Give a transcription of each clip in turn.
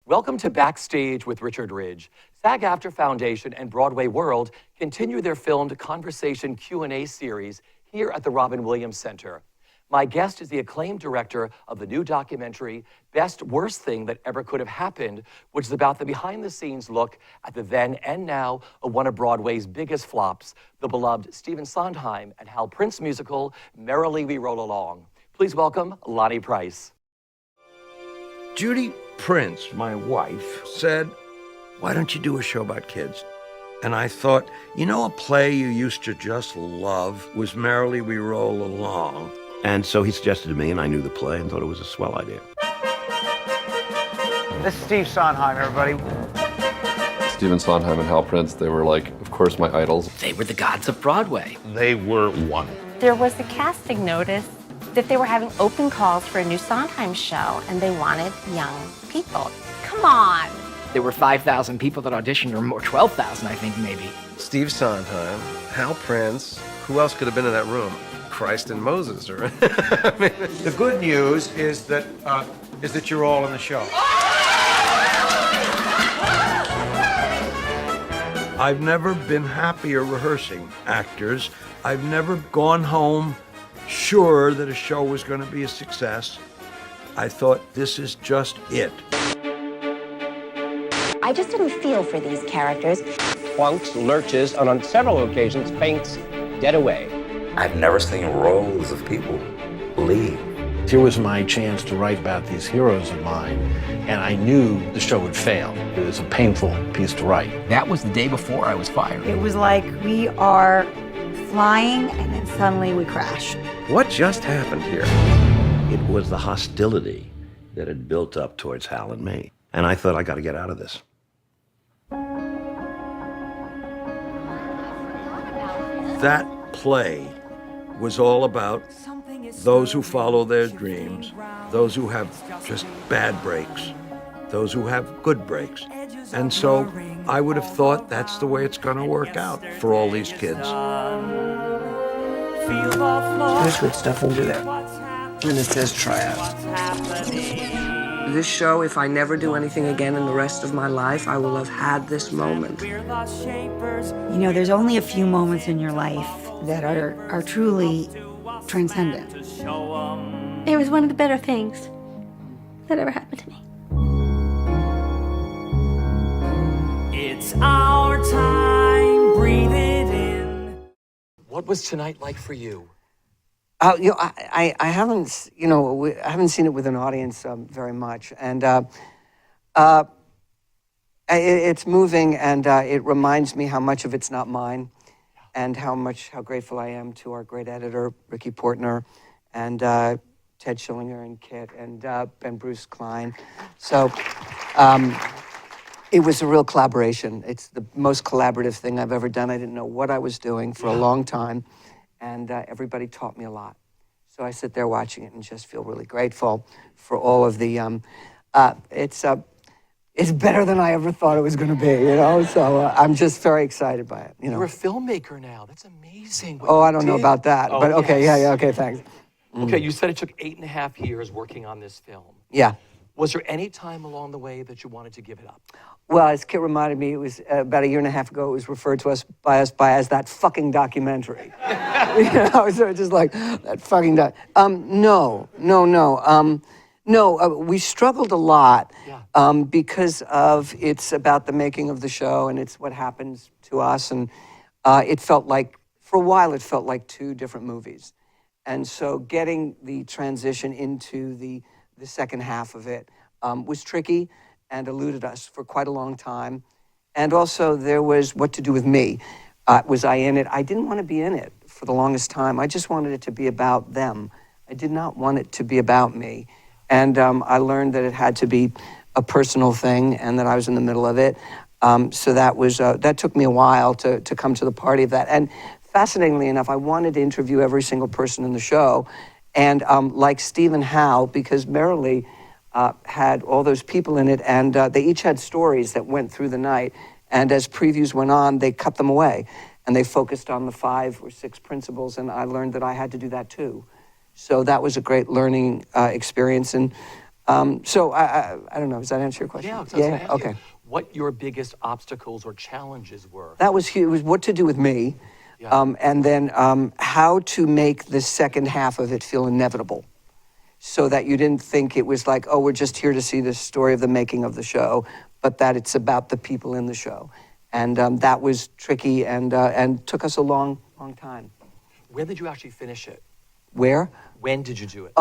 Welcome to Backstage with Richard Ridge. SAG-AFTRA Foundation and BroadwayWorld continue their filmed conversation Q&A series here at the Robin Williams Center. My guest is the acclaimed director of the new documentary, Best Worst Thing That Ever Could Have Happened, which is about the behind-the-scenes look at the then and now of one of Broadway's biggest flops, the beloved Stephen Sondheim and Hal Prince musical, Merrily, We Roll Along. Please welcome Lonny Price. Judy Prince, my wife, said, "Why don't you do a show about kids?" And I thought, you know, a play you used to just love was Merrily, We Roll Along. And so he suggested to me, and I knew the play and thought it was a swell idea. This is Steve Sondheim, everybody. Stephen Sondheim and Hal Prince, they were like, of course, my idols. They were the gods of Broadway. They were one. There was a casting notice that they were having open calls for a new Sondheim show, and they wanted young people. Come on. There were 5,000 people that auditioned, or more, 12,000, I think, maybe. Steve Sondheim, Hal Prince, who else could have been in that room? Christ and Moses, or I mean, The good news is that you're all in the show. I've never been happier rehearsing actors. I've never gone home sure that a show was going to be a success. I thought, this is just it. I just didn't feel for these characters. Plunks, lurches, and on several occasions faints dead away. I've never seen rows of people leave. Here was my chance to write about these heroes of mine, and I knew the show would fail. It was a painful piece to write. That was the day before I was fired. It was like we are flying and then suddenly we crash. What just happened here? It was the hostility that had built up towards Hal and me. And I thought, I got to get out of this. That play was all about those who follow their dreams, those who have just bad breaks, those who have good breaks. And so I would have thought that's the way it's going to work out for all these kids. There's good stuff into there. And it says tryout. This show, if I never do anything again in the rest of my life, I will have had this moment. You know, there's only a few moments in your life that are truly transcendent. It was one of the better things that ever happened to me. It's our time, breathe it in. What was tonight like for you? You know, I haven't, you know, I haven't seen it with an audience very much, and it's moving, and it reminds me how much of it's not mine, and how grateful I am to our great editor, Ricky Portner, and Ted Schillinger and Kit, and Bruce Klein. So it was a real collaboration. It's the most collaborative thing I've ever done. I didn't know what I was doing for a long time. And everybody taught me a lot. So I sit there watching it and just feel really grateful for all of the, it's better than I ever thought it was going to be, you know? So I'm just very excited by it, you know? You're a filmmaker now. That's amazing. Oh, I don't know about that, but okay, yes. yeah, okay, thanks. Okay, you said it took 8.5 years working on this film. Yeah. Was there any time along the way that you wanted to give it up? Well, as Kit reminded me, it was about 1.5 years ago, it was referred to by us as that fucking documentary. You know, so just like, that fucking No, we struggled a lot because it's about the making of the show and it's what happens to us. And it felt like, for a while, it felt like two different movies. And so getting the transition into the second half of it was tricky and eluded us for quite a long time. And also there was what to do with me. Was I in it? I didn't want to be in it for the longest time. I just wanted it to be about them. I did not want it to be about me. And I learned that it had to be a personal thing and that I was in the middle of it. So that took me a while to come to the party of that. And fascinatingly enough, I wanted to interview every single person in the show. And like Steve and Hal, because Merrily had all those people in it, and they each had stories that went through the night. And as previews went on, they cut them away. And they focused on the 5 or 6 principles, and I learned that I had to do that too. So that was a great learning experience. And So I don't know. Does that answer your question? Yeah, so I was gonna ask you Okay. what your biggest obstacles or challenges were. That was huge. It was what to do with me, and then how to make the second half of it feel inevitable, so that you didn't think it was like, oh, we're just here to see the story of the making of the show, but that it's about the people in the show, and that was tricky and took us a long time. When did you actually finish it? Where? When did you do it?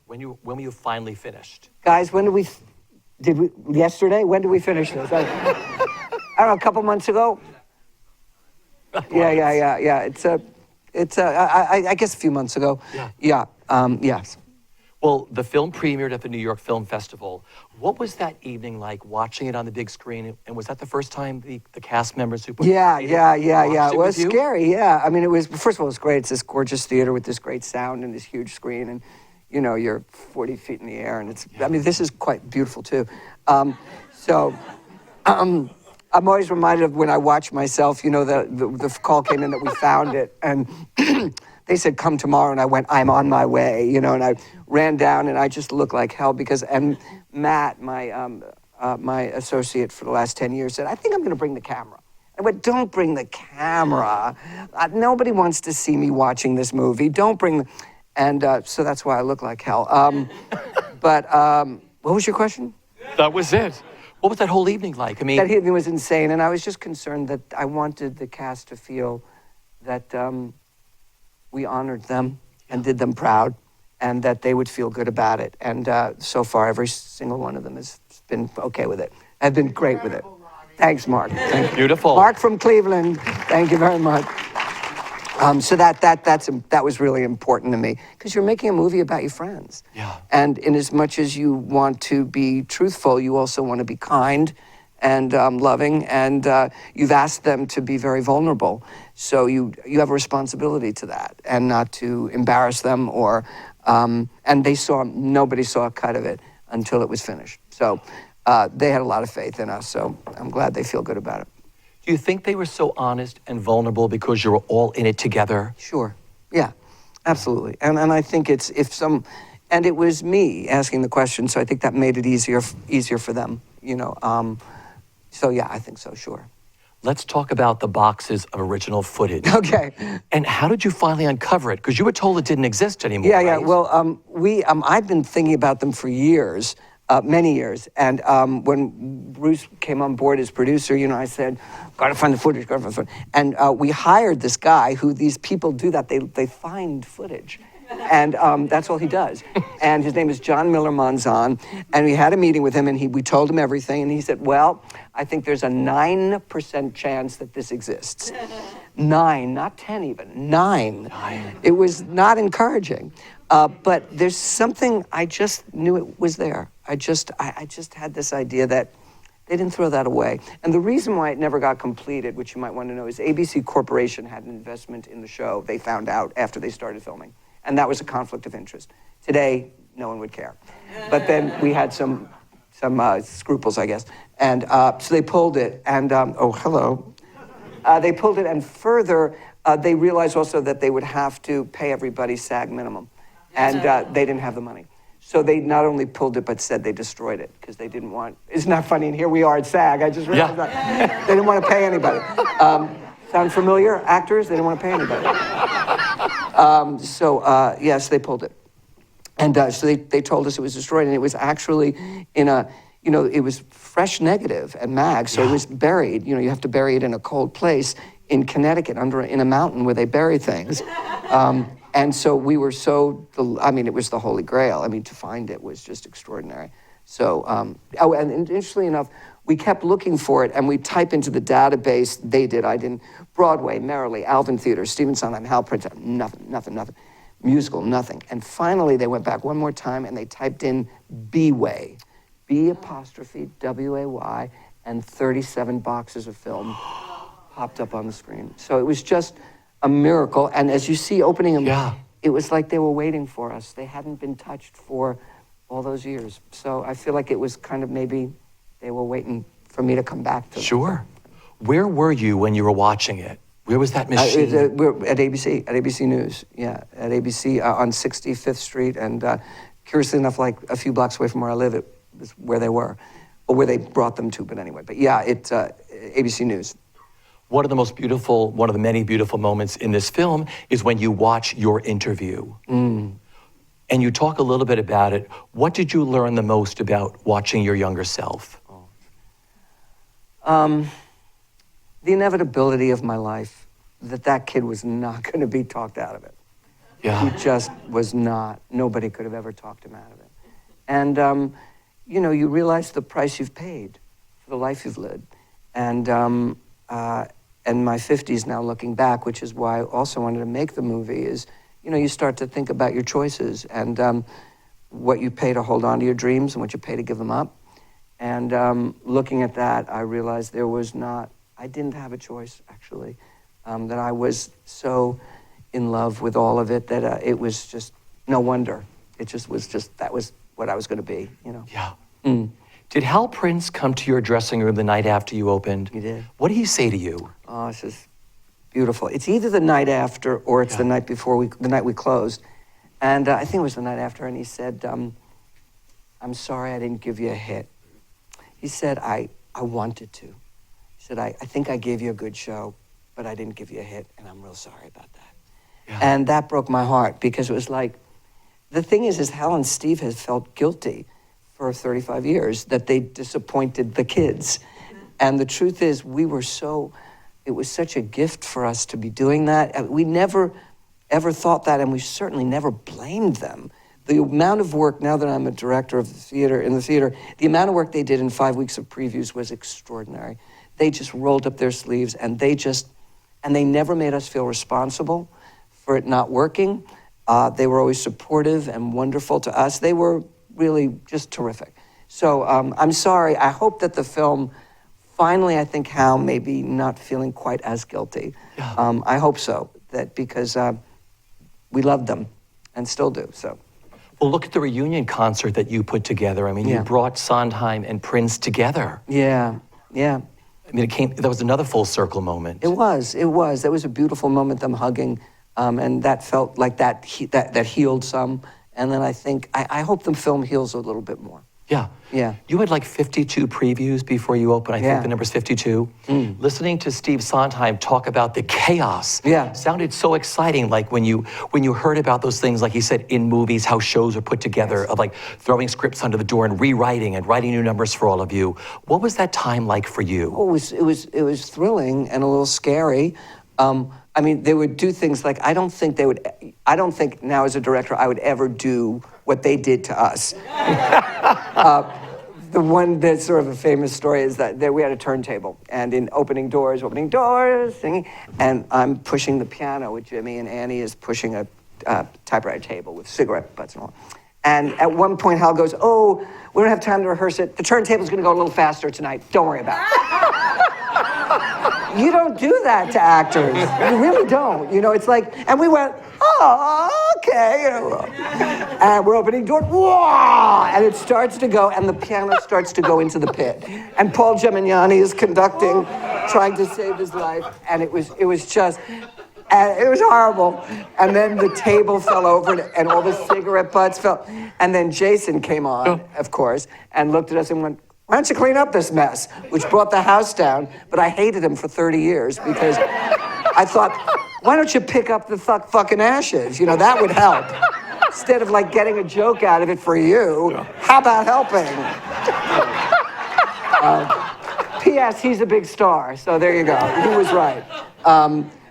When were you finally finished? Guys, when did we yesterday? When did we finish this? I don't know, a couple months ago? Yeah. I guess a few months ago. Yeah. Yes. Well, the film premiered at the New York Film Festival. What was that evening like, watching it on the big screen? And was that the first time the cast members who Yeah. It was with you? scary, yeah. I mean, it was, first of all, it was great. It's this gorgeous theater with this great sound and this huge screen, and, you know, you're 40 feet in the air, and I mean, this is quite beautiful, too. I'm always reminded of when I watch myself, you know, the call came in that we found it, and they said, come tomorrow, and I went, I'm on my way, you know, and I ran down, and I just looked like hell and Matt, my associate for the last 10 years, said, I think I'm going to bring the camera. I went, don't bring the camera. Nobody wants to see me watching this movie. Don't bring the... And so that's why I look like hell. But what was your question? That was it. What was that whole evening like? I mean, that evening was insane, and I was just concerned that I wanted the cast to feel that we honored them and did them proud, and that they would feel good about it. And so far, every single one of them has been okay with it. Have been great with it. Thanks, Mark. Thank you. Beautiful. Mark from Cleveland. Thank you very much. So that was really important to me, because you're making a movie about your friends. Yeah. And in as much as you want to be truthful, you also want to be kind and loving, and you've asked them to be very vulnerable. So you have a responsibility to that, and not to embarrass them or. And nobody saw a cut of it until it was finished. So they had a lot of faith in us. So I'm glad they feel good about it. Do you think they were so honest and vulnerable because you were all in it together? Sure. Yeah, absolutely. And I think and it was me asking the question, so I think that made it easier for them, you know. So yeah, I think so, sure. Let's talk about the boxes of original footage. Okay. And how did you finally uncover it? Because you were told it didn't exist anymore, Yeah. right? Well, I've been thinking about them for years. Many years. And when Bruce came on board as producer, you know, I said, gotta find the footage. And we hired this guy who, these people do that, they find footage. And that's all he does. And his name is John Miller Monzon. And we had a meeting with him, and we told him everything. And he said, well, I think there's a 9% chance that this exists. 9, not 10 even, 9. It was not encouraging. But there's something, I just knew it was there. I just had this idea that they didn't throw that away. And the reason why it never got completed, which you might want to know, is ABC Corporation had an investment in the show. They found out after they started filming. And that was a conflict of interest. Today, no one would care. But then we had some scruples, I guess. And so they pulled it, and, oh, hello. They pulled it, and further, they realized also that they would have to pay everybody SAG minimum. And they didn't have the money. So they not only pulled it, but said they destroyed it, because they didn't want, isn't that funny? And here we are at SAG, I just realized that. They didn't want to pay anybody. Sound familiar? Actors, they didn't want to pay anybody. Yes, they pulled it. And so they told us it was destroyed, and it was actually in a, you know, it was fresh negative at MAG, so it was buried. You know, you have to bury it in a cold place in Connecticut, in a mountain where they bury things. And so we were it was the Holy Grail. I mean, to find it was just extraordinary. So, and interestingly enough, we kept looking for it, and we type into the database, they did, I didn't, Broadway, Merrily, Alvin Theater, Stephen Sondheim, Hal Prince, nothing. Musical, nothing. And finally, they went back one more time, and they typed in B-Way, B''W-A-Y, and 37 boxes of film popped up on the screen. So it was just a miracle, and as you see opening them, it was like they were waiting for us. They hadn't been touched for all those years. So I feel like it was kind of maybe they were waiting for me to come back to them. Sure. Where were you when you were watching it? Where was that machine? We're at ABC News, at ABC on 65th Street, and curiously enough, like a few blocks away from where I live, it was where they were, or where they brought them to, but anyway. But yeah, it's ABC News. One of the many beautiful moments in this film is when you watch your interview. And you talk a little bit about it. What did you learn the most about watching your younger self? The inevitability of my life, that kid was not going to be talked out of it. Yeah. He just was not. Nobody could have ever talked him out of it. And, you know, you realize the price you've paid for the life you've lived. And my 50s now looking back, which is why I also wanted to make the movie, is, you know, you start to think about your choices and what you pay to hold on to your dreams and what you pay to give them up. And looking at that, I realized I didn't have a choice, actually. That I was so in love with all of it that it was just no wonder. It just was that was what I was going to be, you know. Yeah. Did Hal Prince come to your dressing room the night after you opened? He did. What did he say to you? Oh, it's just beautiful. It's either the night after or it's the night before the night we closed. And I think it was the night after, and he said, I'm sorry I didn't give you a hit. He said, I wanted to. He said, I think I gave you a good show, but I didn't give you a hit, and I'm real sorry about that. Yeah. And that broke my heart, because it was like, the thing is Hal and Steve has felt guilty for 35 years that they disappointed the kids. And the truth is, it was such a gift for us to be doing that. We never ever thought that, and we certainly never blamed them. The amount of work, now that I'm a director of the theater, the amount of work they did in 5 weeks of previews was extraordinary. They just rolled up their sleeves, and they never made us feel responsible for it not working. They were always supportive and wonderful to us. They were really just terrific. So I'm sorry. I hope that the film, finally, I think Hal may be not feeling quite as guilty. Yeah. I hope so, because we loved them and still do, so. Well, look at the reunion concert that you put together. I mean, you brought Sondheim and Prince together. Yeah, yeah. I mean, that was another full circle moment. It was. That was a beautiful moment, them hugging, and that felt like that healed some. And then I hope the film heals a little bit more. Yeah. Yeah. You had like 52 previews before you opened. I think the number's 52. Listening to Steve Sondheim talk about the chaos sounded so exciting. Like when you heard about those things, like he said, in movies, how shows are put together, of like throwing scripts under the door and rewriting and writing new numbers for all of you. What was that time like for you? Oh, it was thrilling and a little scary. I mean, they would do things like, I don't think now as a director I would ever do what they did to us. The one that's sort of a famous story is that we had a turntable, and in opening doors, singing, and I'm pushing the piano with Jimmy, and Annie is pushing a typewriter table with cigarette butts and all. And at one point, Hal goes, "Oh, we don't have time to rehearse it. The turntable's going to go a little faster tonight. Don't worry about it." You don't do that to actors. You really don't. You know, it's like, and we went, oh, okay. And we're opening door, whoa! And it starts to go, and the piano starts to go into the pit. And Paul Gemignani is conducting, trying to save his life. And it was just, and it was horrible. And then the table fell over, and all the cigarette butts fell. And then Jason came on, of course, and looked at us and went, "Why don't you clean up this mess?" Which brought the house down. But I hated him for 30 years because I thought, why don't you pick up the fucking ashes? You know, that would help. Instead of like getting a joke out of it for you, how about helping? P.S. He's a big star, so there you go. He was right.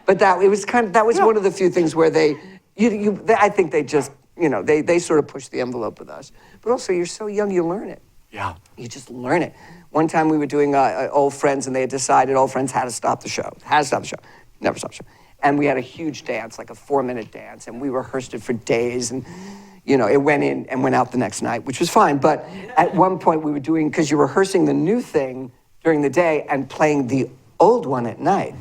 But that was one of the few things where I think they just, you know, they sort of pushed the envelope with us. But also, you're so young, you learn it. Yeah. You just learn it. One time we were doing Old Friends, and they had decided Old Friends had to stop the show. Never stop the show. And we had a huge dance, like a 4-minute dance, and we rehearsed it for days, and, you know, it went in and went out the next night, which was fine. But at one point we were doing, because you're rehearsing the new thing during the day and playing the old one at night.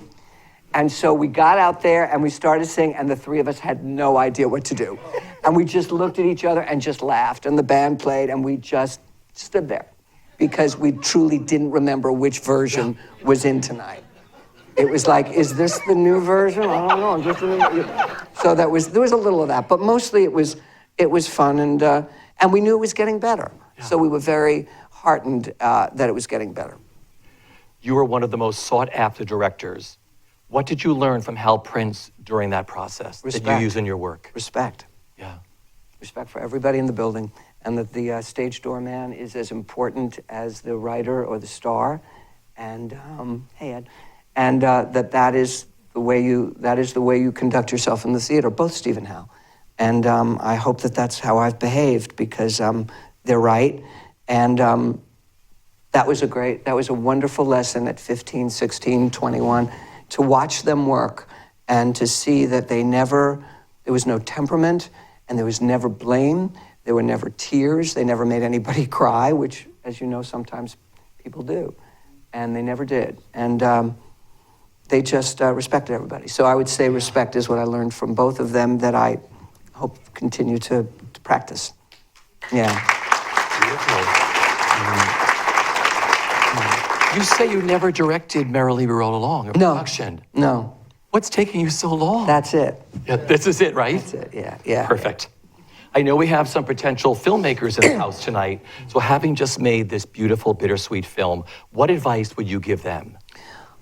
And so we got out there and we started singing, and the three of us had no idea what to do. And we just looked at each other and just laughed, and the band played, and we just stood there because we truly didn't remember which version was in tonight. It was like, is this the new version? I don't know. So there was a little of that, but mostly it was fun, And we knew it was getting better. So we were very heartened that it was getting better. You were one of the most sought-after directors. What did you learn from Hal Prince during that process that you use in your work? Respect. Yeah. Respect for everybody in the building, and that the stage doorman is as important as the writer or the star, and hey Ed, and that is the way you conduct yourself in the theater. Both Steve and Hal, and I hope that that's how I've behaved, because they're right, and that was a wonderful lesson at 15, 16, 21, to watch them work and to see that there was no temperament, and there was never blame, there were never tears, they never made anybody cry, which, as you know, sometimes people do, and they never did. And they just respected everybody. So I would say respect is what I learned from both of them that I hope continue to practice. Yeah. Beautiful. You say you never directed Merrily, We Roll Along, a production. No. What's taking you so long? That's it. Yeah, this is it, right? That's it, yeah. Perfect. I know we have some potential filmmakers in the house tonight, so having just made this beautiful, bittersweet film, what advice would you give them?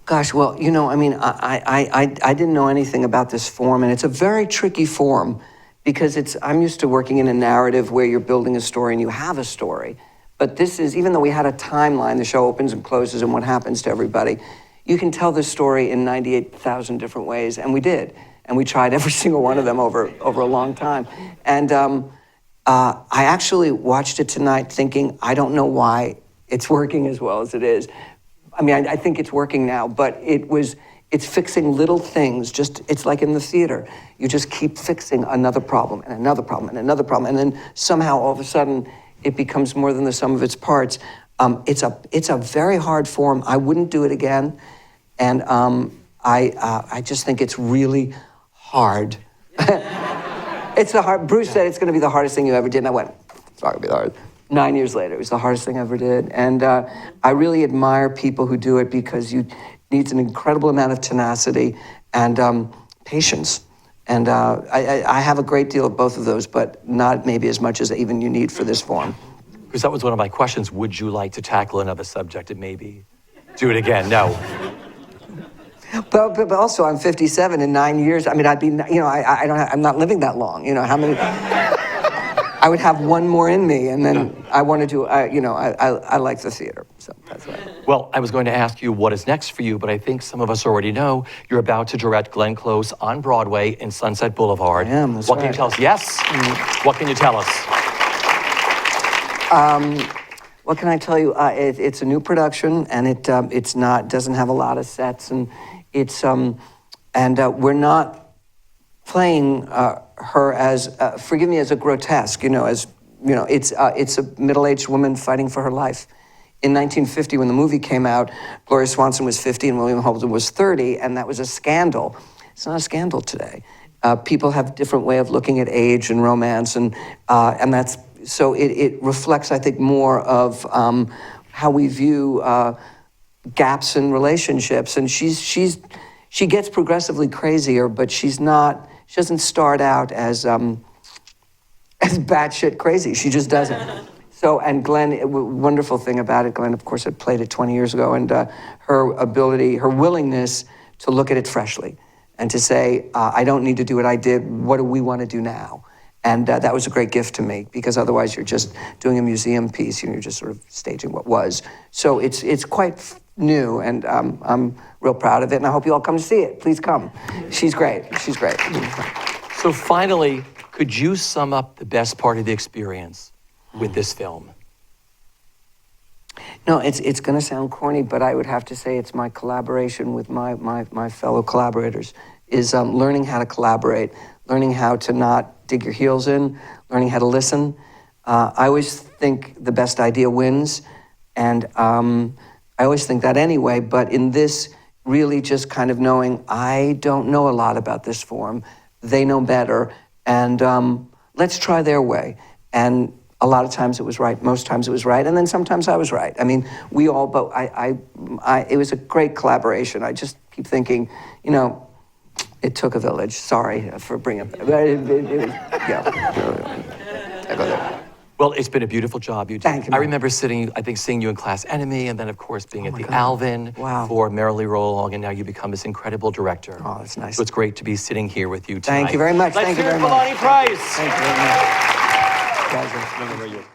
Gosh, well, you know, I mean, I didn't know anything about this form, and it's a very tricky form, because I'm used to working in a narrative where you're building a story and you have a story. But this is, even though we had a timeline, the show opens and closes and what happens to everybody, you can tell this story in 98,000 different ways, and we did. And we tried every single one of them over a long time. And I actually watched it tonight thinking, I don't know why it's working as well as it is. I mean, I think it's working now, but it's fixing little things. It's like in the theater. You just keep fixing another problem and another problem and another problem, and then somehow all of a sudden it becomes more than the sum of its parts. It's a very hard form. I wouldn't do it again, and I just think it's really hard. Bruce said it's going to be the hardest thing you ever did, and I went, it's not going to be the hardest. 9 years later, it was the hardest thing I ever did, and I really admire people who do it, because you needs an incredible amount of tenacity and patience. And I have a great deal of both of those, but not maybe as much as even you need for this form. Because that was one of my questions. Would you like to tackle another subject and maybe do it again? No. But also, I'm 57 in 9 years. I mean, I'd be, you know, I'm not living that long. You know, how many? I would have one more in me, and then I want to do, I like the theater, so that's why. Well, I was going to ask you what is next for you, but I think some of us already know you're about to direct Glenn Close on Broadway in Sunset Boulevard. I am, that's What right. can you tell us? Yes? What can you tell us? What can I tell you? It's a new production, and it doesn't have a lot of sets, and we're not playing her as, forgive me, as a grotesque, it's a middle-aged woman fighting for her life. In 1950, when the movie came out, Gloria Swanson was 50 and William Holden was 30, and that was a scandal. It's not a scandal today. People have a different way of looking at age and romance, and that's, so it reflects, I think, more of how we view gaps in relationships, and she gets progressively crazier, but she doesn't start out as batshit crazy. She just doesn't. So, and Glenn, wonderful thing about it, Glenn, of course, had played it 20 years ago, and her ability, her willingness to look at it freshly and to say, I don't need to do what I did, what do we want to do now? And that was a great gift to me, because otherwise you're just doing a museum piece, you're just sort of staging what was. So it's quite new, and I'm real proud of it, and I hope you all come to see it. Please come. She's great. She's great. So finally, could you sum up the best part of the experience with this film? No, it's going to sound corny, but I would have to say it's my collaboration with my fellow collaborators, is learning how to collaborate, learning how to not dig your heels in, learning how to listen. I always think the best idea wins, and I always think that anyway, but in this, really just kind of knowing I don't know a lot about this form, they know better, and let's try their way. And a lot of times it was right, most times it was right, and then sometimes I was right. I mean, we all, but it was a great collaboration. I just keep thinking, it took a village. Sorry for bringing up that. Yeah. I go there. Well, it's been a beautiful job you did. Thank you, I man. remember seeing you in Class Enemy, and then, of course, being at the God. Alvin Wow. for Merrily Roll Along, and now you become this incredible director. Oh, that's nice. So it's great to be sitting here with you tonight. Thank you very much. Let's Thank you hear it very for much. Lonny Price. Thank you very much. Pleasure. No, no, no, you.